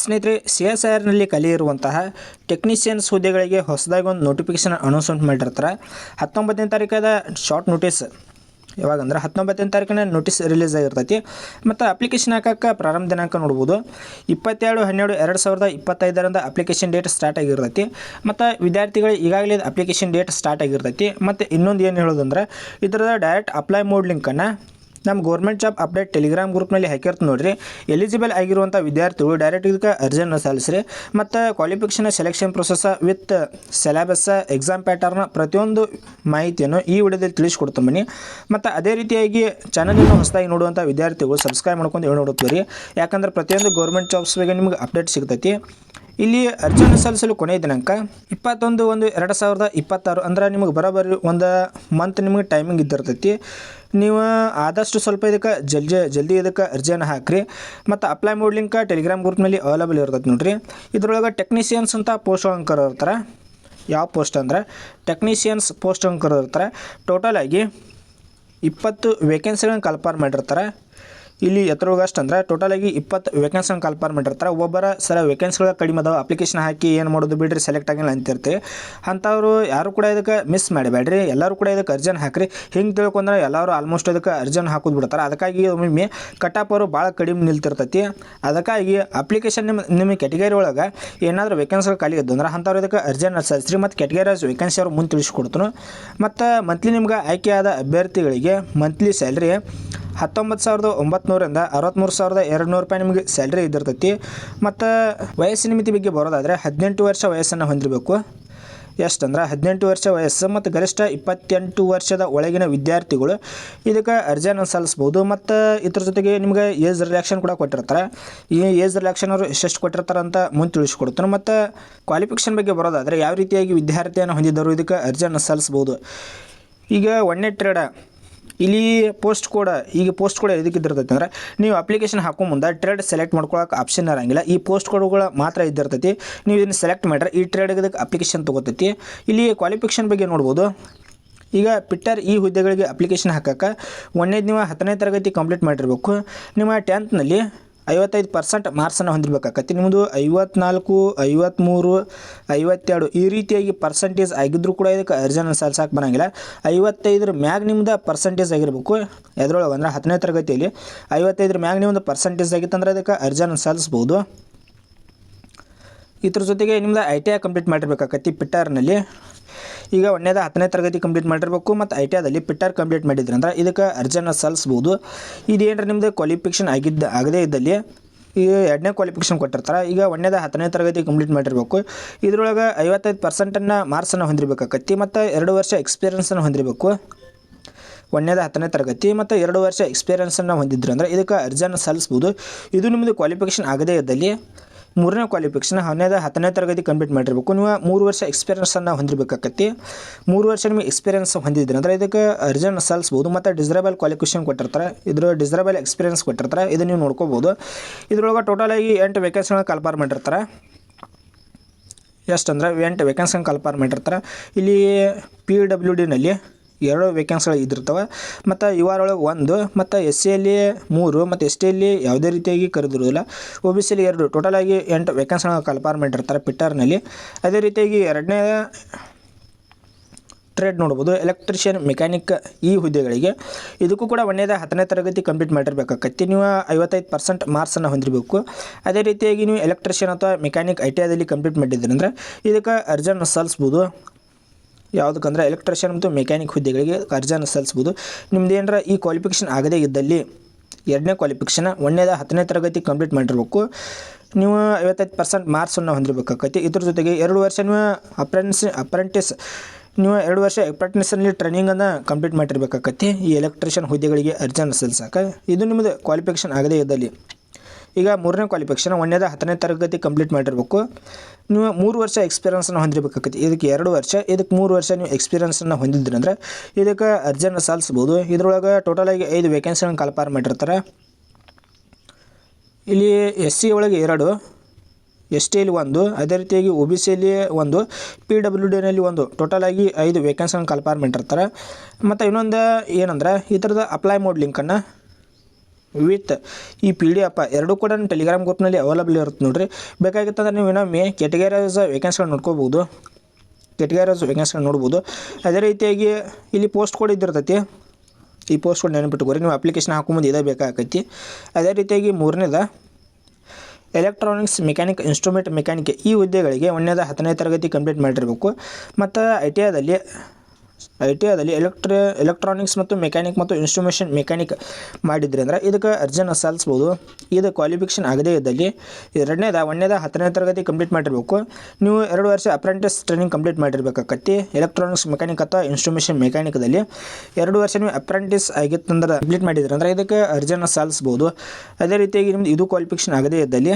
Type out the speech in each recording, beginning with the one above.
ಸ್ನೇಹಿತರೆ, CSIRನಲ್ಲಿ ಖಾಲಿ ಇರುವಂತಹ ಟೆಕ್ನಿಷಿಯನ್ಸ್ ಹುದ್ದೆಗಳಿಗೆ ಹೊಸದಾಗಿ ಒಂದು ನೋಟಿಫಿಕೇಶನ್ ಅನೌನ್ಸ್ಮೆಂಟ್ ಮಾಡಿರ್ತಾರೆ. 19ನೇ ತಾರೀಕಾದ ಶಾರ್ಟ್ ನೋಟಿಸ್ ಯಾವಾಗಂದ್ರೆ 19ನೇ ತಾರೀಕಿನ ನೋಟಿಸ್ ರಿಲೀಸ್ ಆಗಿರ್ತೈತಿ. ಮತ್ತು ಅಪ್ಲಿಕೇಶನ್ ಹಾಕಕ್ಕೆ ಪ್ರಾರಂಭ ದಿನಾಂಕ ನೋಡ್ಬೋದು 22/12/2025 ಅಪ್ಲಿಕೇಶನ್ ಡೇಟ್ ಸ್ಟಾರ್ಟ್ ಆಗಿರ್ತೈತಿ. ಮತ್ತು ವಿದ್ಯಾರ್ಥಿಗಳು ಈಗಾಗಲೇ ಅಪ್ಲಿಕೇಶನ್ ಡೇಟ್ ಸ್ಟಾರ್ಟ್ ಆಗಿರ್ತೈತಿ. ಮತ್ತು ಇನ್ನೊಂದು ಏನು ಹೇಳೋದಂದ್ರೆ ಇದರದ ಡೈರೆಕ್ಟ್ ಅಪ್ಲೈ ಮೋಡ್ ಲಿಂಕನ್ನು ನಮ್ಮ ಗೌರ್ಮೆಂಟ್ ಜಾಬ್ ಅಪ್ಡೇಟ್ ಟೆಲಿಗ್ರಾಮ್ ಗ್ರೂಪ್ನಲ್ಲಿ ಹಾಕಿರ್ತ ನೋಡಿರಿ. ಎಲಿಜಿಬಲ್ ಆಗಿರುವಂಥ ವಿದ್ಯಾರ್ಥಿಗಳು ಡೈರೆಕ್ಟ್ ಇದಕ್ಕೆ ಅರ್ಜಿಯನ್ನು ಸಲ್ಲಿಸ್ರಿ. ಮತ್ತು qualification selection process with syllabus exam pattern ಪ್ರತಿಯೊಂದು ಮಾಹಿತಿಯನ್ನು ಈ ವಿಡಿಯೋದಲ್ಲಿ ತಿಳಿಸ್ಕೊಡ್ತೀನಿ ಬನ್ನಿ. ಮತ್ತು ಅದೇ ರೀತಿಯಾಗಿ ಚಾನಲನ್ನು ಹೊಸದಾಗಿ ನೋಡುವಂಥ ವಿದ್ಯಾರ್ಥಿಗಳು ಸಬ್ಸ್ಕ್ರೈಬ್ ಮಾಡ್ಕೊಂಡು ನೋಡುತ್ತೀರಿ. ಯಾಕಂದ್ರೆ ಪ್ರತಿಯೊಂದು ಗೌರ್ಮೆಂಟ್ ಜಾಬ್ಸ್ ಬಗ್ಗೆ ನಿಮಗೆ ಅಪ್ಡೇಟ್ ಸಿಗ್ತೈತಿ. ಇಲ್ಲಿ ಅರ್ಜಿಯನ್ನು ಸಲ್ಲಿಸಲು ಕೊನೆಯ ದಿನಾಂಕ 21/1/2026 ಅಂದ್ರೆ ನಿಮಗೆ ಬರೋಬ್ಬರಿ ಒಂದು ಮಂತ್ ನಿಮಗೆ ಟೈಮಿಂಗ್ ಇದ್ದಿರ್ತೈತಿ. ನೀವು ಆದಷ್ಟು ಸ್ವಲ್ಪ ಇದಕ್ಕೆ ಜಲ್ದಿ ಇದಕ್ಕೆ ಅರ್ಜಿಯನ್ನು ಹಾಕಿರಿ. ಮತ್ತು ಅಪ್ಲೈ ಮೋಡ್ ಲಿಂಕ್ ಟೆಲಿಗ್ರಾಮ್ ಗ್ರೂಪ್ನಲ್ಲಿ ಅವೈಲೇಬಲ್ ಇರ್ತೈತಿ ನೋಡಿರಿ. ಇದರೊಳಗೆ ಟೆಕ್ನಿಷಿಯನ್ಸ್ ಅಂತ ಪೋಸ್ಟ್ ಅಂಕರ್ ಇರ್ತಾರೆ. ಯಾವ ಪೋಸ್ಟ್ ಅಂದರೆ ಟೆಕ್ನಿಷಿಯನ್ಸ್ ಪೋಸ್ಟ್ ಅಂಕರ್ ಇರ್ತಾರೆ. ಟೋಟಲ್ ಆಗಿ 20 ವೇಕೆನ್ಸಿಗಳನ್ನು ಕಲ್ಪರ್ ಮಾಡಿರ್ತಾರೆ. ಇಲ್ಲಿ ಎತ್ತರಗಷ್ಟು ಅಂದರೆ ಟೋಟಲಾಗಿ 20 ವೇಕೆನ್ಸಿಗಳನ್ನು ಕಲ್ಪರ್ ಮಾಡಿರ್ತಾರೆ. ಒಬ್ಬರ ಸರ ವೇಕೆನ್ಸಿಗಳ ಕಡಿಮೆ ಅದಾವೆ, ಅಪ್ಲಿಕೇಶನ್ ಹಾಕಿ ಏನು ಮಾಡೋದು ಬಿಡ್ರಿ ಸೆಲೆಕ್ಟ್ ಆಗಿಲ್ಲ ಅಂತಿರ್ತೀವಿ. ಅಂಥವ್ರು ಯಾರು ಕೂಡ ಇದಕ್ಕೆ ಮಿಸ್ ಮಾಡಬೇಡ್ರಿ, ಎಲ್ಲರೂ ಕೂಡ ಇದಕ್ಕೆ ಅರ್ಜಿಯನ್ನು ಹಾಕಿರಿ. ಹಿಂಗೆ ತಿಳ್ಕೊಂಡ್ರೆ ಎಲ್ಲರೂ ಆಲ್ಮೋಸ್ಟ್ ಇದಕ್ಕೆ ಅರ್ಜಿಯನ್ನು ಹಾಕೋದು ಬಿಡ್ತಾರೆ. ಅದಕ್ಕಾಗಿ ಒಮ್ಮೆ ಕಟಾಪ್ ಅವರು ಭಾಳ ಕಡಿಮೆ ನಿಲ್ತಿರ್ತೈತಿ. ಅದಕ್ಕಾಗಿ ಅಪ್ಲಿಕೇಶನ್ ನಿಮ್ಮ ಕೆಟಗರಿ ಒಳಗೆ ಏನಾದರೂ ವೇಕೆನ್ಸಿಗಳು ಖಾಲಿ ಇದ್ದು ಅಂದ್ರೆ ಅಂಥವ್ರು ಇದಕ್ಕೆ ಅರ್ಜಿಯನ್ನು ಸಲ್ಲಿಸ್ರಿ. ಮತ್ತು ಕೆಟಗರಿ ವೇಕೆನ್ಸಿ ಅವರು ಮುಂದೆ ತಿಳಿಸ್ಕೊಡ್ತಾನೆ. ಮತ್ತು ಮಂತ್ಲಿ ನಿಮ್ಗೆ ಆಯ್ಕೆಯಾದ ಅಭ್ಯರ್ಥಿಗಳಿಗೆ ಮಂತ್ಲಿ ಸ್ಯಾಲ್ರಿ 19,900ರಿಂದ 63,200 ರೂಪಾಯಿ ನಿಮಗೆ ಸ್ಯಾಲ್ರಿ ಇದ್ದಿರ್ತೈತಿ. ಮತ್ತು ವಯಸ್ಸಿನ ಮಿತಿ ಬಗ್ಗೆ ಬರೋದಾದರೆ 18 ವರ್ಷ ವಯಸ್ಸನ್ನು ಹೊಂದಿರಬೇಕು. ಎಷ್ಟಂದ್ರೆ 18 ವರ್ಷ ವಯಸ್ಸು ಮತ್ತು ಗರಿಷ್ಠ 28 ವರ್ಷದ ಒಳಗಿನ ವಿದ್ಯಾರ್ಥಿಗಳು ಇದಕ್ಕೆ ಅರ್ಜಿಯನ್ನು ಸಲ್ಲಿಸ್ಬೋದು. ಮತ್ತು ಇದ್ರ ಜೊತೆಗೆ ನಿಮ್ಗೆ ಏಜ್ ರಿಲ್ಯಾಕ್ಷನ್ ಕೂಡ ಕೊಟ್ಟಿರ್ತಾರೆ. ಈ ಏಜ್ ರಿಲ್ಯಾಕ್ಷನ್ ಅವರು ಎಷ್ಟೆಷ್ಟು ಕೊಟ್ಟಿರ್ತಾರೆ ಅಂತ ಮುಂದೆ ತಿಳಿಸ್ಕೊಡ್ತಾರೆ. ಮತ್ತು ಕ್ವಾಲಿಫಿಕೇಷನ್ ಬಗ್ಗೆ ಬರೋದಾದರೆ ಯಾವ ರೀತಿಯಾಗಿ ವಿದ್ಯಾರ್ಥಿಯನ್ನು ಹೊಂದಿದ್ದರು ಇದಕ್ಕೆ ಅರ್ಜಿಯನ್ನು ಸಲ್ಲಿಸ್ಬೋದು. ಈಗ 1ನೇ ಟ್ರೇಡ್ ಇಲ್ಲಿ ಪೋಸ್ಟ್ ಕೋಡ್ ಎದಕ್ಕಿದ್ದಿರ್ತೈತಿ ಅಂದ್ರೆ ನೀವು ಅಪ್ಲಿಕೇಶನ್ ಹಾಕೋ ಮುಂದೆ ಟ್ರೇಡ್ ಸೆಲೆಕ್ಟ್ ಮಾಡ್ಕೊಳ್ಳೋಕೆ ಆಪ್ಷನ್ ಇರೋಂಗಿಲ್ಲ. ಈ ಪೋಸ್ಟ್ ಕೋಡ್ಗಳು ಮಾತ್ರ ಇದ್ದಿರ್ತೈತಿ. ನೀವು ಇದನ್ನು ಸೆಲೆಕ್ಟ್ ಮಾಡಿದ್ರೆ ಈ ಟ್ರೇಡ್ಗೆ ಇದಕ್ಕೆ ಅಪ್ಲಿಕೇಶನ್ ತೊಗೋತೈತಿ. ಇಲ್ಲಿ ಕ್ವಾಲಿಫಿಕೇಷನ್ ಬಗ್ಗೆ ನೋಡ್ಬೋದು. ಈಗ ಪಿಟ್ಟರ್ ಈ ಹುದ್ದೆಗಳಿಗೆ ಅಪ್ಲಿಕೇಶನ್ ಹಾಕೋಕ್ಕೆ ನೀವು 10ನೇ ತರಗತಿ ಕಂಪ್ಲೀಟ್ ಮಾಡಿರಬೇಕು. ನಿಮ್ಮ 10ನಲ್ಲಿ 55% ಮಾರ್ಕ್ಸನ್ನು ಹೊಂದಿರಬೇಕಾಗತ್ತೆ. ನಿಮ್ಮದು 54, 53, 52 ಈ ರೀತಿಯಾಗಿ ಪರ್ಸೆಂಟೇಜ್ ಆಗಿದ್ದರೂ ಕೂಡ ಇದಕ್ಕೆ ಅರ್ಜಿಯನ್ನು ಸಲ್ಲಿಸಕ್ಕೆ ಬರೋಂಗಿಲ್ಲ. 55 ಮ್ಯಾಗ್ ನಿಮ್ದು ಪರ್ಸೆಂಟೇಜ್ ಆಗಿರಬೇಕು. ಎದ್ರೊಳಗೆ ಅಂದ್ರೆ 10ನೇ ತರಗತಿಯಲ್ಲಿ 55 ಮ್ಯಾಗ್ ನಿಮ್ಮದು ಪರ್ಸೆಂಟೇಜ್ ಆಗಿತ್ತಂದ್ರೆ ಅದಕ್ಕೆ ಅರ್ಜಿಯನ್ನು ಸಲ್ಲಿಸ್ಬೋದು. ಇದ್ರ ಜೊತೆಗೆ ನಿಮ್ಮದು ITI ಕಂಪ್ಲೀಟ್ ಮಾಡಿರಬೇಕಾಗತ್ತೆ ಪಿಟ್ಟರ್ನಲ್ಲಿ. ಈಗ 10ನೇ ತರಗತಿ ಕಂಪ್ಲೀಟ್ ಮಾಡಿರಬೇಕು. ಮತ್ತು ITIದಲ್ಲಿ ಪಿಟ್ಟರ್ ಕಂಪ್ಲೀಟ್ ಮಾಡಿದ್ರಿ ಅಂದ್ರೆ ಇದಕ್ಕೆ ಅರ್ಜಿಯನ್ನು ಸಲ್ಲಿಸ್ಬೋದು. ಇದೇನರ ನಿಮ್ಮದು ಕ್ವಾಲಿಫಿಕೇಷನ್ ಆಗದೇ ಇದ್ದಲ್ಲಿ ಈ 2ನೇ ಕ್ವಾಲಿಫಿಕೇಷನ್ ಕೊಟ್ಟಿರ್ತಾರೆ. ಈಗ 10ನೇ ತರಗತಿ ಕಂಪ್ಲೀಟ್ ಮಾಡಿರಬೇಕು. ಇದರೊಳಗೆ 55% ಮಾರ್ಕ್ಸನ್ನು ಹೊಂದಿರಬೇಕಾಗತ್ತೆ. ಮತ್ತು 2 ವರ್ಷ ಎಕ್ಸ್ಪೀರಿಯನ್ಸನ್ನು ಹೊಂದಿರಬೇಕು. 10ನೇ ತರಗತಿ ಮತ್ತು 2 ವರ್ಷ ಎಕ್ಸ್ಪೀರಿಯನ್ಸನ್ನು ಹೊಂದಿದ್ರು ಅಂದರೆ ಇದಕ್ಕೆ ಅರ್ಜಿಯನ್ನು ಸಲ್ಲಿಸ್ಬೋದು. ಇದು ನಿಮ್ಮದು ಕ್ವಾಲಿಫಿಕೇಷನ್ ಆಗದೇ ಇದ್ದಲ್ಲಿ 3ನೇ ಕ್ವಾಲಿಫಿಕೇಷನ್ 10ನೇ ತರಗತಿ ಕಂಪ್ಲೀಟ್ ಮಾಡಿರಬೇಕು. ನೀವು 3 ವರ್ಷ ಎಕ್ಸ್ಪೀರಿಯನ್ಸನ್ನು ಹೊಂದಿರಬೇಕಾಗತ್ತೆ. 3 ವರ್ಷ ನಿಮಗೆ ಎಕ್ಸ್ಪೀರಿಯನ್ಸ್ ಹೊಂದಿದ್ರೆ ಅಂದರೆ ಇದಕ್ಕೆ ಅರ್ಜಿಯನ್ನು ಸಲ್ಲಿಸ್ಬೋದು. ಮತ್ತು ಡಿಸರೇಬಲ್ ಕ್ವಾಲಿಫಿಕೇಷನ್ ಕೊಟ್ಟಿರ್ತಾರೆ. ಇದ್ರ ಡಿಸರೇಬಲ್ ಎಕ್ಸ್ಪೀರಿಯನ್ಸ್ ಕೊಟ್ಟಿರ್ತಾರೆ. ಇದು ನೀವು ನೋಡ್ಕೋಬೋದು. ಇದ್ರೊಳಗೆ ಟೋಟಲಾಗಿ 8 ವೇಕೆನ್ಸಿಗಳನ್ನ ಕಲ್ಪರ್ ಮಾಡಿರ್ತಾರೆ. ಎಷ್ಟಂದ್ರೆ 8 ವೇಕೆನ್ಸಿಗಳನ್ನ ಕಲ್ಪರ್ ಮಾಡಿರ್ತಾರೆ. ಇಲ್ಲಿ PWDನಲ್ಲಿ 2 ವೇಕೆನ್ಸಿಗಳು ಇದ್ದಿರ್ತವೆ. ಮತ್ತು UR ಒಳಗೆ 1 ಮತ್ತು SCಯಲ್ಲಿ 3 ಮತ್ತು STಯಲ್ಲಿ ಯಾವುದೇ ರೀತಿಯಾಗಿ ಕರೆದಿರೋದಿಲ್ಲ. OBCಯಲ್ಲಿ 2 ಟೋಟಲಾಗಿ 8 ವೇಕೆನ್ಸಿಗಳನ್ನ ಕಲ್ಪರ್ ಮಾಡಿರ್ತಾರೆ ಪಿಟ್ಟರ್ನಲ್ಲಿ. ಅದೇ ರೀತಿಯಾಗಿ 2ನೇ ಟ್ರೇಡ್ ನೋಡ್ಬೋದು ಎಲೆಕ್ಟ್ರಿಷಿಯನ್ ಮೆಕ್ಯಾನಿಕ್ ಈ ಹುದ್ದೆಗಳಿಗೆ. ಇದಕ್ಕೂ ಕೂಡ 10ನೇ ತರಗತಿ ಕಂಪ್ಲೀಟ್ ಮಾಡಿರಬೇಕಾಗತ್ತೆ. ನೀವು 55% ಮಾರ್ಕ್ಸನ್ನು ಹೊಂದಿರಬೇಕು. ಅದೇ ರೀತಿಯಾಗಿ ನೀವು ಎಲೆಕ್ಟ್ರಿಷಿಯನ್ ಅಥವಾ ಮೆಕ್ಯಾನಿಕ್ ITIದಲ್ಲಿ ಕಂಪ್ಲೀಟ್ ಮಾಡಿದ್ದೀರಿ ಅಂದರೆ ಇದಕ್ಕೆ ಅರ್ಜಿಯನ್ನು ಸಲ್ಲಿಸ್ಬೋದು. ಯಾವುದಕ್ಕಂದ್ರೆ ಎಲೆಕ್ಟ್ರಿಷಿಯನ್ ಮತ್ತು ಮೆಕ್ಯಾನಿಕ್ ಹುದ್ದೆಗಳಿಗೆ ಅರ್ಜಿಯನ್ನು ಸಲ್ಲಿಸ್ಬೋದು. ನಿಮ್ದು ಏನಾರ ಈ ಕ್ವಾಲಿಫಿಕೇಷನ್ ಆಗದೇ ಇದ್ದಲ್ಲಿ 2ನೇ ಕ್ವಾಲಿಫಿಕೇಷನ್ 10ನೇ ತರಗತಿ ಕಂಪ್ಲೀಟ್ ಮಾಡಿರಬೇಕು. ನೀವು 55% ಮಾರ್ಕ್ಸನ್ನು ಹೊಂದಿರಬೇಕಾಗತ್ತೆ. ಇದ್ರ ಜೊತೆಗೆ 2 ವರ್ಷ ನೀವು ಅಪ್ರೆಂಟಿಸ್ ನೀವು 2 ವರ್ಷ ಅಪ್ರೆಂಟಿಸ್ನಲ್ಲಿ ಟ್ರೈನಿಂಗನ್ನು ಕಂಪ್ಲೀಟ್ ಮಾಡಿರಬೇಕಾಗತ್ತೆ. ಈ ಎಲೆಕ್ಟ್ರಿಷಿಯನ್ ಹುದ್ದೆಗಳಿಗೆ ಅರ್ಜಿಯನ್ನು ಸಲ್ಲಿಸಕ್ಕೆ ಇದು ನಿಮ್ಮದು ಕ್ವಾಲಿಫಿಕೇಷನ್ ಆಗದೇ ಇದ್ದಲ್ಲಿ. ಈಗ 3ನೇ ಕ್ವಾಲಿಫಿಕೇಷನ್ 10ನೇ ತರಗತಿ ಕಂಪ್ಲೀಟ್ ಮಾಡಿರಬೇಕು. ನೀವು 3 ವರ್ಷ ಎಕ್ಸ್ಪೀರಿಯನ್ಸನ್ನು ಹೊಂದಿರಬೇಕಾಗತ್ತೆ. ಇದಕ್ಕೆ 2 ವರ್ಷ, ಇದಕ್ಕೆ 3 ವರ್ಷ ನೀವು ಎಕ್ಸ್ಪೀರಿಯನ್ಸನ್ನು ಹೊಂದಿದ್ರಿ ಅಂದರೆ ಇದಕ್ಕೆ ಅರ್ಜಿಯನ್ನು ಸಲ್ಲಿಸ್ಬೋದು. ಇದರೊಳಗೆ ಟೋಟಲಾಗಿ 5 ವೇಕೆನ್ಸಿಗಳನ್ನು ಕಲ್ಪರ್ ಮಾಡಿರ್ತಾರೆ. ಇಲ್ಲಿ SC ಒಳಗೆ 2, STಯಲ್ಲಿ 1, ಅದೇ ರೀತಿಯಾಗಿ OBCಯಲ್ಲಿ 1, PWDನಲ್ಲಿ 1 ಟೋಟಲಾಗಿ 5 ವೇಕೆನ್ಸಿಗಳನ್ನು ಕಲ್ಪರ್ ಮಾಡಿರ್ತಾರೆ. ಮತ್ತು ಇನ್ನೊಂದು ಏನಂದ್ರೆ ಈ ಥರದ ಅಪ್ಲೈ ಮೋಡ್ ಲಿಂಕನ್ನು ವಿತ್ ಈ PDF ಎರಡೂ ಕೂಡ ನನ್ನ ಟೆಲಿಗ್ರಾಮ್ ಗ್ರೂಪ್ನಲ್ಲಿ ಅವೈಲಬಲ್ ಇರುತ್ತೆ ನೋಡಿರಿ. ಬೇಕಾಗಿತ್ತಂದ್ರೆ ನೀವು ಇನ್ನೊಮ್ಮೆ ಕ್ಯಾಟಗರೈಸ್ ವೇಕೆನ್ಸಿಗಳು ನೋಡ್ಕೋಬೋದು, ಕ್ಯಾಟಗರೈಸ್ ವೇಕೆನ್ಸಿಗಳು ನೋಡ್ಬೋದು. ಅದೇ ರೀತಿಯಾಗಿ ಇಲ್ಲಿ ಪೋಸ್ಟ್ ಕೋಡ್ ಇದ್ದಿರ್ತೈತಿ, ಈ ಪೋಸ್ಟ್ ಕೋಡ್ ನೆನಪಿಟ್ಕೋರಿ, ನೀವು ಅಪ್ಲಿಕೇಶನ್ ಹಾಕೊಂಬಂದು ಇದೇ ಬೇಕಾಗೈತಿ. ಅದೇ ರೀತಿಯಾಗಿ ಮೂರನೇದ ಎಲೆಕ್ಟ್ರಾನಿಕ್ಸ್ ಮೆಕ್ಯಾನಿಕ್, ಇನ್ಸ್ಟ್ರೂಮೆಂಟ್ ಮೆಕ್ಯಾನಿಕ್ ಈ ಹುದ್ದೆಗಳಿಗೆ 10ನೇ ತರಗತಿ ಕಂಪ್ಲೀಟ್ ಮಾಡಿರಬೇಕು. ಮತ್ತು ಐ ಟಿ ಐದಲ್ಲಿ ಎಲೆಕ್ಟ್ರಾನಿಕ್ಸ್ ಮತ್ತು ಮೆಕ್ಯಾನಿಕ್ ಮತ್ತು ಇನ್ಸ್ಟ್ರೂಮೇಷನ್ ಮೆಕ್ಯಾನಿಕ್ ಮಾಡಿದ್ರಿ ಅಂದ್ರೆ ಇದಕ್ಕೆ ಅರ್ಜಿಯನ್ನು ಸಲ್ಲಿಸ್ಬೋದು. ಇದು ಕ್ವಾಲಿಫಿಕೇಷನ್ ಆಗದೇ ಇದ್ದಲ್ಲಿ. ಎರಡನೇದ 10ನೇ ತರಗತಿ ಕಂಪ್ಲೀಟ್ ಮಾಡಿರಬೇಕು. ನೀವು 2 ವರ್ಷ ಅಪ್ರೆಂಟಿಸ್ ಟ್ರೈನಿಂಗ್ ಕಂಪ್ಲೀಟ್ ಮಾಡಿರ್ಬೇಕಾಕತ್ತಿ. ಎಲೆಕ್ಟ್ರಾನಿಕ್ಸ್ ಮೆಕ್ಯಾನಿಕ್ ಅಥವಾ ಇನ್ಸ್ಟ್ರೂಮೇಷನ್ ಮೆಕ್ಯಾನಿಕ್ದಲ್ಲಿ 2 ವರ್ಷ ನೀವು ಅಪ್ರೆಂಟಿಸ್ ಆಗಿತ್ತಂದ್ರೆ ಕಂಪ್ಲೀಟ್ ಮಾಡಿದ್ರಿ ಅಂದ್ರೆ ಇದಕ್ಕೆ ಅರ್ಜಿಯನ್ನು ಸಲ್ಲಿಸ್ಬೋದು. ಅದೇ ರೀತಿಯಾಗಿ ನಿಮ್ದು ಇದು ಕ್ವಾಲಿಫಿಕೇಷನ್ ಆಗದೇ ಇದ್ದಲ್ಲಿ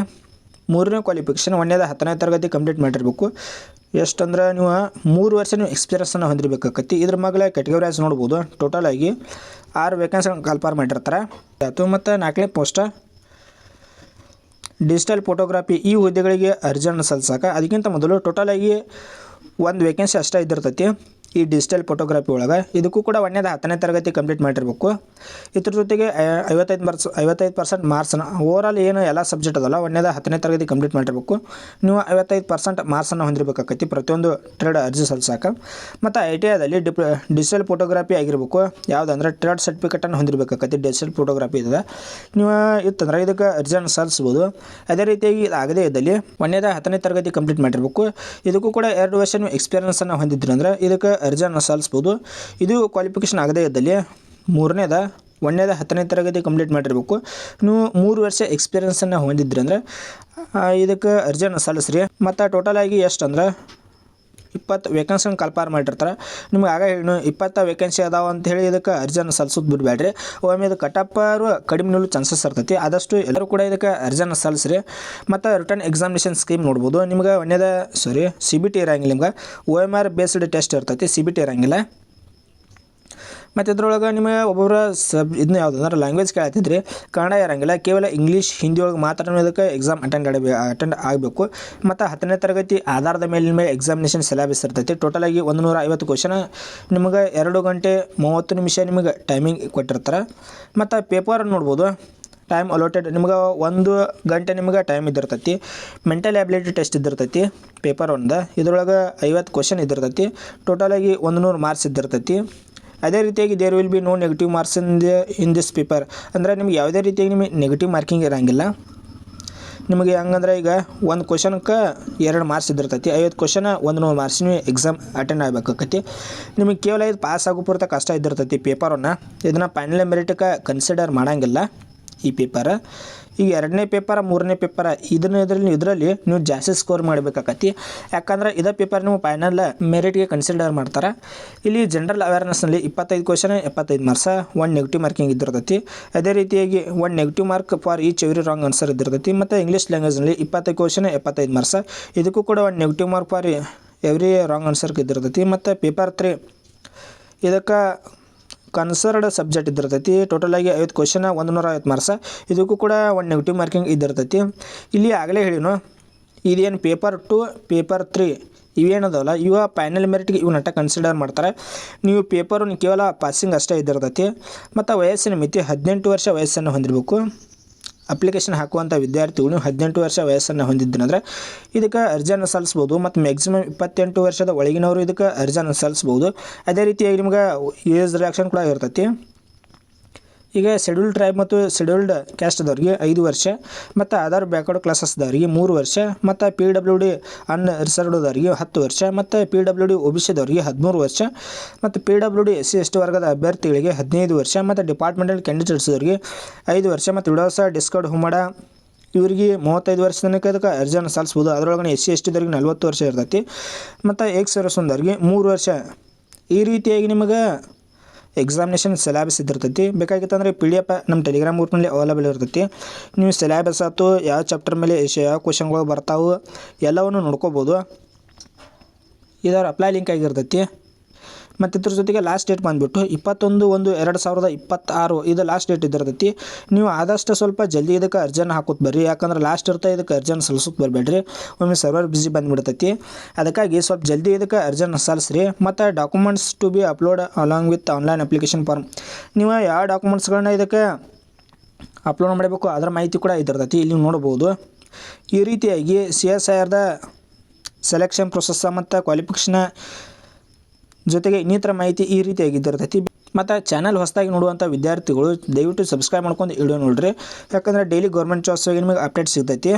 ಮೂರನೇ ಕ್ವಾಲಿಫಿಕೇಷನ್ 10ನೇ ತರಗತಿ ಕಂಪ್ಲೀಟ್ ಮಾಡಿರಬೇಕು. ಎಷ್ಟಂದ್ರೆ ನೀವು 3 ವರ್ಷ ನೀವು ಎಕ್ಸ್ಪೀರಿಯನ್ಸನ್ನು ಹೊಂದಿರಬೇಕಾಕತ್ತಿ. ಇದ್ರ ಮಗಳ ಕ್ಯಾಟಗರೈಸ್ ನೋಡ್ಬೋದು. ಟೋಟಲ್ ಆಗಿ 6 ವೇಕೆನ್ಸಿಗಳನ್ನು ಕಾಲ್ಫಾರ್ ಮಾಡಿರ್ತಾರೆ. ಮತ್ತು 4ನೇ ಪೋಸ್ಟ್ ಡಿಜಿಟಲ್ ಫೋಟೋಗ್ರಾಫಿ ಈ ಹುದ್ದೆಗಳಿಗೆ ಅರ್ಜಿಯನ್ನು ಸಲ್ಲಿಸಕ್ಕೆ ಅದಕ್ಕಿಂತ ಮೊದಲು ಟೋಟಲ್ ಆಗಿ 1 ವೇಕೆನ್ಸಿ ಅಷ್ಟೇ ಇದ್ದಿರ್ತೈತಿ ಈ ಡಿಜಿಟಲ್ ಫೋಟೋಗ್ರಾಫಿ ಒಳಗೆ. ಇದಕ್ಕೂ ಕೂಡ 10ನೇ ತರಗತಿ ಕಂಪ್ಲೀಟ್ ಮಾಡಿರಬೇಕು. ಇದ್ರ ಜೊತೆಗೆ 55% ಮಾರ್ಕ್ಸನ್ನು ಓವರಾಲ್ ಏನು ಎಲ್ಲ ಸಬ್ಜೆಕ್ಟ್ ಅದಲ್ಲ 10ನೇ ತರಗತಿ ಕಂಪ್ಲೀಟ್ ಮಾಡಿರಬೇಕು. ನೀವು 55% ಮಾರ್ಕ್ಸನ್ನು ಹೊಂದಿರಬೇಕಾಕೈತಿ ಪ್ರತಿಯೊಂದು ಟ್ರೇಡ್ ಅರ್ಜಿ ಸಲ್ಲಿಸಕ್ಕೆ. ಮತ್ತು ITIದಲ್ಲಿ ಡಿಜಿಟಲ್ ಫೋಟೋಗ್ರಾಫಿ ಆಗಿರಬೇಕು. ಯಾವುದಂದ್ರೆ ಟ್ರೇಡ್ ಸರ್ಟಿಫಿಕೇಟನ್ನು ಹೊಂದಿರಬೇಕಾಕೈತಿ. ಡಿಜಿಟಲ್ ಫೋಟೋಗ್ರಾಫಿ ಇದೆ ನೀವು ಇತ್ತಂದ್ರೆ ಇದಕ್ಕೆ ಅರ್ಜಿಯನ್ನು ಸಲ್ಲಿಸ್ಬೋದು. ಅದೇ ರೀತಿಯಾಗಿ ಇದಾಗದೇ ಇದ್ದಲ್ಲಿ 10ನೇ ತರಗತಿ ಕಂಪ್ಲೀಟ್ ಮಾಡಿರಬೇಕು. ಇದಕ್ಕೂ ಕೂಡ 2 ವರ್ಷ ನೀವು ಎಕ್ಸ್ಪೀರಿಯನ್ಸನ್ನು ಹೊಂದಿದ್ರಿ ಅಂದ್ರೆ ಇದಕ್ಕೆ ಅರ್ಜಿಯನ್ನು ಸಲ್ಲಿಸ್ಬೋದು. ಇದು ಕ್ವಾಲಿಫಿಕೇಷನ್ ಆಗದೇ ಇದ್ದಲ್ಲಿ ಮೂರನೇದ 10ನೇ ತರಗತಿ ಕಂಪ್ಲೀಟ್ ಮಾಡಿರಬೇಕು. ನೀವು 3 ವರ್ಷ ಎಕ್ಸ್ಪೀರಿಯನ್ಸನ್ನು ಹೊಂದಿದ್ರಿ ಅಂದರೆ ಇದಕ್ಕೆ ಅರ್ಜಿಯನ್ನು ಸಲ್ಲಿಸ್ರಿ. ಮತ್ತು ಟೋಟಲ್ ಆಗಿ ಎಷ್ಟು ಅಂದ್ರೆ 20 ವೇಕೆನ್ಸಿಯನ್ನು ಕಾಲ್ಫಾರ್ ಮಾಡಿರ್ತಾರೆ. ನಿಮ್ಗೆ ಆಗ ಹೇಳಿ 20 ವೇಕೆನ್ಸಿ ಅದಾವ ಅಂತ ಹೇಳಿ ಇದಕ್ಕೆ ಅರ್ಜಿಯನ್ನು ಸಲ್ಲಿಸೋದು ಬಿಡಬೇಡ್ರಿ. ಒಮ್ಮೆ ಇದು ಕಟಪ್ಪಾರು ಕಡಿಮೆ ನಿಲ್ಲೋ ಚಾನ್ಸಸ್ ಇರ್ತೈತಿ. ಆದಷ್ಟು ಎಲ್ಲರೂ ಕೂಡ ಇದಕ್ಕೆ ಅರ್ಜಿಯನ್ನು ಸಲ್ಲಿಸ್ರಿ. ಮತ್ತು ರಿಟರ್ನ್ ಎಕ್ಸಾಮಿನೇಷನ್ ಸ್ಕೀಮ್ ನೋಡ್ಬೋದು. ನಿಮ್ಗೆ CBT ಇರೋಂಗಿಲ್ಲ, ನಿಮ್ಗೆ OMR ಬೇಸ್ಡ್ ಟೆಸ್ಟ್ ಇರ್ತೈತಿ, CBT ಇರೋಂಗಿಲ್ಲ. ಮತ್ತು ಇದ್ರೊಳಗೆ ನಿಮಗೆ ಒಬ್ಬೊಬ್ಬರ ಇದನ್ನ ಯಾವುದಂದ್ರೆ ಲ್ಯಾಂಗ್ವೇಜ್ ಕೇಳತ್ತಿದ್ರಿ, ಕನ್ನಡ ಇರೋಂಗಿಲ್ಲ, ಕೇವಲ ಇಂಗ್ಲೀಷ್ ಹಿಂದಿ ಒಳಗೆ ಮಾತ್ರ ಇದಕ್ಕೆ ಎಕ್ಸಾಮ್ ಅಟೆಂಡ್ ಆಗಬೇಕು. ಮತ್ತು 10ನೇ ತರಗತಿ ಆಧಾರದ ಮೇಲೆ ಎಕ್ಸಾಮಿನೇಷನ್ ಸಿಲೆಬಸ್ ಇರ್ತೈತಿ. ಟೋಟಲ್ ಆಗಿ 150 ಕ್ವಶನ್, ನಿಮಗೆ 2 ಗಂಟೆ 30 ನಿಮಿಷ ನಿಮಗೆ ಟೈಮಿಂಗ್ ಕೊಟ್ಟಿರ್ತಾರೆ. ಮತ್ತು ಪೇಪರ್ ನೋಡ್ಬೋದು. ಟೈಮ್ ಅಲೋಟೆಡ್ ನಿಮ್ಗೆ 1 ಗಂಟೆ ನಿಮ್ಗೆ ಟೈಮ್ ಇದ್ದಿರ್ತೈತಿ. ಮೆಂಟಲ್ ಎಬಿಲಿಟಿ ಟೆಸ್ಟ್ ಇದ್ದಿರ್ತೈತಿ ಪೇಪರ್ 1. ಇದ್ರೊಳಗೆ 50 ಕ್ವಶನ್ ಇದ್ದಿರ್ತೈತಿ. ಟೋಟಲ್ ಆಗಿ 100 ಮಾರ್ಕ್ಸ್ ಇದ್ದಿರ್ತೈತಿ. ಅದೇ ರೀತಿಯಾಗಿ there will be no negative marks in this paper. ಅಂದರೆ ನಿಮ್ಗೆ ಯಾವುದೇ ರೀತಿಯಾಗಿ ನಿಮಗೆ ನೆಗೆಟಿವ್ ಮಾರ್ಕಿಂಗ್ ಇರೋಂಗಿಲ್ಲ. ನಿಮಗೆ ಹಂಗಂದ್ರೆ ಈಗ 1 ಕ್ವಶನ್ಗೆ 2 ಮಾರ್ಕ್ಸ್ ಇದ್ದಿರ್ತೈತಿ. 50 ಕ್ವಶನ್ 100 ಮಾರ್ಕ್ಸ್ ನೀವು ಎಕ್ಸಾಮ್ ಅಟೆಂಡ್ ಆಗಬೇಕಾಕತಿ. ನಿಮಗೆ ಕೇವಲ ಇದು ಪಾಸ್ ಆಗೋ ಪೂರ್ತ ಕಷ್ಟ ಇದ್ದಿರ್ತೈತಿ ಪೇಪರನ್ನು. ಇದನ್ನು ಫೈನಲ್ ಮೆರಿಟ್ಗೆ ಕನ್ಸಿಡರ್ ಮಾಡೋಂಗಿಲ್ಲ ಈ ಪೇಪರ್. ಈಗ 2ನೇ ಪೇಪರ್ 3ನೇ ಪೇಪರ್ ಇದರಲ್ಲಿ ನೀವು ಜಾಸ್ತಿ ಸ್ಕೋರ್ ಮಾಡಬೇಕಾಕತಿ. ಯಾಕಂದ್ರೆ ಇದೇ ಪೇಪರ್ ನೀವು ಫೈನಲ್ ಮೆರಿಟ್ಗೆ ಕನ್ಸಿಡರ್ ಮಾಡ್ತಾರೆ. ಇಲ್ಲಿ ಜನರಲ್ ಅವೇರ್ನೆಸ್ನಲ್ಲಿ 25 ಕ್ವಶನ್ 75 ಮಾರ್ಕ್ಸ್, 1 ನೆಗೆಟಿವ್ ಮಾರ್ಕಿಂಗ್ ಇದ್ದಿರ್ತೈತಿ. ಅದೇ ರೀತಿಯಾಗಿ 1 negative mark for each every wrong answer ಇದ್ದಿರ್ತೈತಿ. ಮತ್ತು ಇಂಗ್ಲೀಷ್ ಲ್ಯಾಂಗ್ವೇಜ್ನಲ್ಲಿ 25 ಕ್ವಶನ್ 75 ಮಾರ್ಕ್ಸ್, ಇದಕ್ಕೂ ಕೂಡ 1 negative mark for every wrong ಆನ್ಸರ್ಗೆ ಇದ್ದಿರ್ತೈತಿ. ಮತ್ತು ಪೇಪರ್ 3 ಇದಕ್ಕೆ ಕನ್ಸರ್ಡ್ ಸಬ್ಜೆಕ್ಟ್ ಇದ್ದಿರ್ತೈತಿ. ಟೋಟಲ್ ಆಗಿ 50 ಕ್ವಶನ್ 150 ಮಾರ್ಕ್ಸ್, ಇದಕ್ಕೂ ಕೂಡ 1 ನೆಗೆಟಿವ್ ಮಾರ್ಕಿಂಗ್ ಇದ್ದಿರ್ತೈತಿ. ಇಲ್ಲಿ ಆಗಲೇ ಹೇಳಿನು ಇದೇನು ಪೇಪರ್ 2 ಪೇಪರ್ 3 ಇವೇನದವಲ್ಲ ಇವ ಫೈನಲ್ ಮೆರಿಟ್ಗೆ ಇವನ್ನಟ್ಟ ಕನ್ಸಿಡರ್ ಮಾಡ್ತಾರೆ. ನೀವು ಪೇಪರು ಕೇವಲ ಪಾಸಿಂಗ್ ಅಷ್ಟೇ ಇದ್ದಿರ್ತೈತಿ. ಮತ್ತು ವಯಸ್ಸಿನ ಮಿತಿ 18 ವರ್ಷ ವಯಸ್ಸನ್ನು ಹೊಂದಿರಬೇಕು. ಅಪ್ಲಿಕೇಶನ್ ಹಾಕುವಂಥ ವಿದ್ಯಾರ್ಥಿಗಳು 18 ವರ್ಷ ವಯಸ್ಸನ್ನು ಹೊಂದಿದ್ದನಂದ್ರೆ ಇದಕ್ಕೆ ಅರ್ಜಿಯನ್ನು ಸಲ್ಲಿಸ್ಬೋದು. ಮತ್ತು ಮ್ಯಾಕ್ಸಿಮಮ್ 28 ವರ್ಷದ ಒಳಗಿನವರು ಇದಕ್ಕೆ ಅರ್ಜಿಯನ್ನು ಸಲ್ಲಿಸ್ಬೋದು. ಅದೇ ರೀತಿಯಾಗಿ ನಿಮ್ಗೆ ಏಜ್ ರಿಲ್ಯಾಕ್ಷನ್ ಕೂಡ ಇರ್ತೈತಿ. ಈಗ ಶೆಡ್ಯೂಲ್ಡ್ ಟ್ರೈಬ್ ಮತ್ತು ಶೆಡ್ಯೂಲ್ಡ್ ಕ್ಯಾಸ್ಟ್ದವ್ರಿಗೆ 5 ವರ್ಷ, ಮತ್ತು ಅದರ್ ಬ್ಯಾಕ್ವರ್ಡ್ ಕ್ಲಾಸಸ್ದವ್ರಿಗೆ 3 ವರ್ಷ, ಮತ್ತು PWD ಅನ್ರಿಸರ್ವ್ಡ್ದವ್ರಿಗೆ 10 ವರ್ಷ, ಮತ್ತು PWD OBCದವ್ರಿಗೆ 13 ವರ್ಷ, ಮತ್ತು PWD SC/ST ವರ್ಗದ ಅಭ್ಯರ್ಥಿಗಳಿಗೆ 15 ವರ್ಷ, ಮತ್ತು ಡಿಪಾರ್ಟ್ಮೆಂಟಲ್ ಕ್ಯಾಂಡಿಡೇಟ್ಸ್ದವ್ರಿಗೆ 5 ವರ್ಷ, ಮತ್ತು ವಿಡೋಸ ಡಿಸ್ಕೌಡ್ ಹುಮ್ಮಡ ಇವರಿಗೆ 35 ವರ್ಷ ತನಕ ಇದಕ್ಕೆ ಅರ್ಜಿಯನ್ನು ಸಲ್ಲಿಸ್ಬೋದು. ಅದರೊಳಗೆ SC/STದವ್ರಿಗೆ 40 ವರ್ಷ ಇರ್ತೈತಿ. ಮತ್ತು ಎಕ್ಸ್-ಸರ್ವಿಸ್ದವ್ರಿಗೆ 3 ವರ್ಷ. ಈ ರೀತಿಯಾಗಿ ನಿಮಗೆ ಎಕ್ಸಾಮಿನೇಷನ್ ಸಿಲೆಬಸ್ ಇದ್ದಿರ್ತೈತಿ. ಬೇಕಾಗಿತ್ತಂದರೆ PDF ನಮ್ಮ ಟೆಲಿಗ್ರಾಮ್ ಗ್ರೂಪ್ನಲ್ಲಿ ಅವೈಲೇಬಲ್ ಇರ್ತೈತಿ. ನೀವು ಸಿಲೆಬಸ್ ಆಯ್ತು ಯಾವ ಚಾಪ್ಟರ್ ಮೇಲೆ ಯಾವ ಕ್ವಶನ್ಗಳು ಬರ್ತಾವೆ ಎಲ್ಲವನ್ನು ನೋಡ್ಕೋಬೋದು. ಇದರ ಅಪ್ಲೈ ಲಿಂಕ್ ಆಗಿರ್ತೈತಿ. ಮತ್ತು ಇದ್ರ ಜೊತೆಗೆ ಲಾಸ್ಟ್ ಡೇಟ್ ಬಂದುಬಿಟ್ಟು 21/1/2026 ಇದು ಲಾಸ್ಟ್ ಡೇಟ್ ಇದ್ದಿರ್ತೈತಿ. ನೀವು ಆದಷ್ಟು ಸ್ವಲ್ಪ ಜಲ್ದಿ ಇದಕ್ಕೆ ಅರ್ಜಿಯನ್ನು ಹಾಕೋದು ಬರ್ರಿ. ಯಾಕಂದ್ರೆ ಲಾಸ್ಟ್ ಇರ್ತಾ ಇದಕ್ಕೆ ಅರ್ಜಿಯನ್ನು ಸಲ್ಲಿಸೋಕೆ ಬರಬೇಡ್ರಿ. ಒಮ್ಮೆ ಸರ್ವರ್ ಬಿಸಿ ಬಂದುಬಿಡ್ತೈತಿ. ಅದಕ್ಕಾಗಿ ಸ್ವಲ್ಪ ಜಲ್ದಿ ಇದಕ್ಕೆ ಅರ್ಜಿಯನ್ನು ಸಲ್ಲಿಸ್ರಿ. ಮತ್ತು documents to be upload along with online application form. ನೀವು ಯಾವ ಡಾಕ್ಯುಮೆಂಟ್ಸ್ಗಳನ್ನ ಇದಕ್ಕೆ ಅಪ್ಲೋಡ್ ಮಾಡಬೇಕು, ಅದರ ಮಾಹಿತಿ ಕೂಡ ಇದಿರ್ತೈತಿ, ಇಲ್ಲಿ ನೋಡ್ಬೋದು. ಈ ರೀತಿಯಾಗಿ CSIRದ ಸೆಲೆಕ್ಷನ್ ಪ್ರೊಸೆಸ್ ಮತ್ತು ಕ್ವಾಲಿಫಿಕೇಷನ್ ಜೊತೆಗೆ ಇನ್ನಿತರ ಮಾಹಿತಿ ಈ ರೀತಿಯಾಗಿ ಇದ್ದಿರ್ತೈತಿ. ಮತ್ತು ಚಾನಲ್ ಹೊಸದಾಗಿ ನೋಡುವಂಥ ವಿದ್ಯಾರ್ಥಿಗಳು ದಯವಿಟ್ಟು ಸಬ್ಸ್ಕ್ರೈಬ್ ಮಾಡ್ಕೊಂಡು ವಿಡಿಯೋ ನೋಡಿರಿ, ಯಾಕಂದರೆ ಡೈಲಿ ಗೌರ್ಮೆಂಟ್ ಜಾಬ್ಸ್ ಬಗ್ಗೆ ನಿಮಗೆ ಅಪ್ಡೇಟ್ ಸಿಗ್ತೈತಿ.